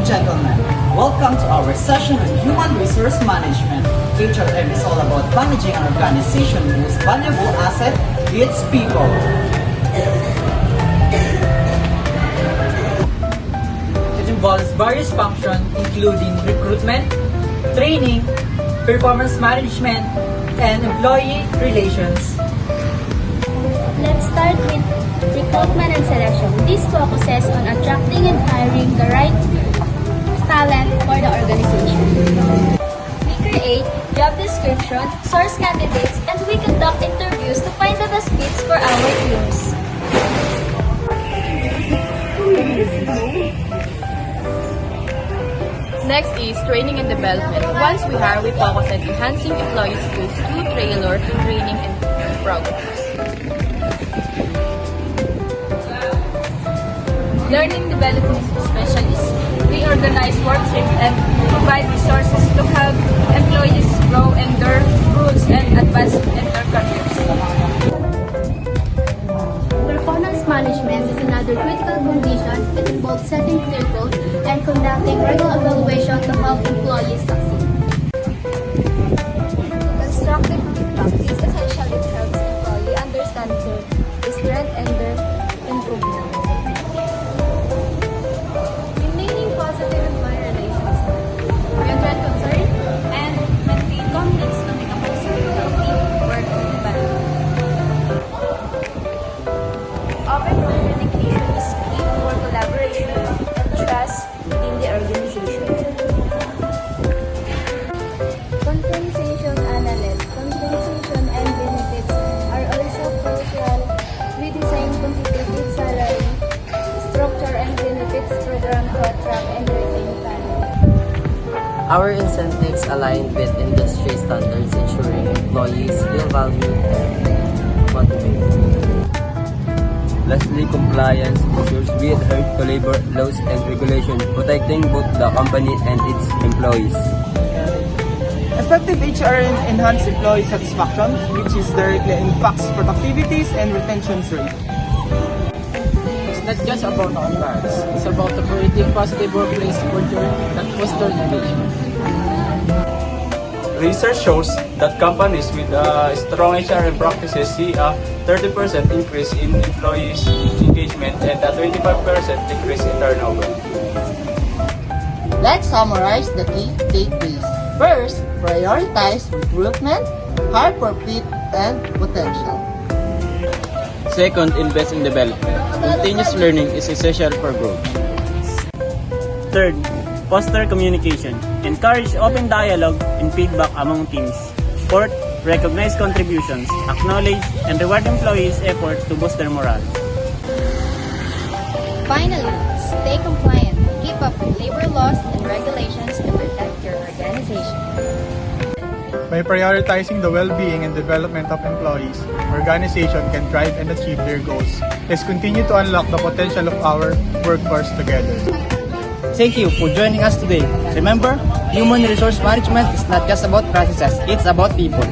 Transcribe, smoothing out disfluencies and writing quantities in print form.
gentlemen, welcome to our session on Human Resource Management. HRM is all about managing an organization whose valuable asset is its people. It involves various functions including recruitment, training, performance management, and employee relations. Let's start with recruitment and selection. This focuses on attracting and hiring the right talent for the organization. We create job description, source candidates, and we conduct interviews to find the best fits for our teams. Next is training and development. Once we hire, we focus on enhancing employee skills through trailer training and programs. Learning development specialists. We organize workshops and provide resources to help employees grow in their roles and advance in their careers. Performance management is another critical condition. It involves setting clear goals and conducting regular evaluation to help employees succeed. Constructive feedback is essential. It helps employees understand their strength and their improvement. Maintaining positive employee relations. We address concerns and maintain conflicts to make a positive, healthy work environment. Open communication is key for collaboration and trust in the organization. Compensation analysis. Compensation and benefits are also crucial. We design competitive salary, structure and benefits program to attract and retain talent. Our incentives align with industry standards, ensuring employees feel valued and motivated. Lastly, compliance ensures we adhere to labor laws and regulations, protecting both the company and its employees. Effective HRM enhance employee satisfaction, which is directly impacts productivities and retention rate. It's not just about outliers. It's about creating positive workplace culture that fosters engagement. Research shows that companies with strong HRM practices see a 30% increase in employees' engagement and a 25% decrease in turnover. Let's summarize the key takeaways. First, prioritize recruitment, hire for fit and potential. Second, invest in development. Continuous learning is essential for growth. Third, foster communication. Encourage open dialogue and feedback among teams. Fourth, recognize contributions, acknowledge and reward employees' effort to boost their morale. Finally, stay compliant. Keep up with labor laws and regulations to protect your organization. By prioritizing the well-being and development of employees, organization can thrive and achieve their goals. Let's continue to unlock the potential of our workforce together. Thank you for joining us today. Remember, human resource management is not just about processes, it's about people.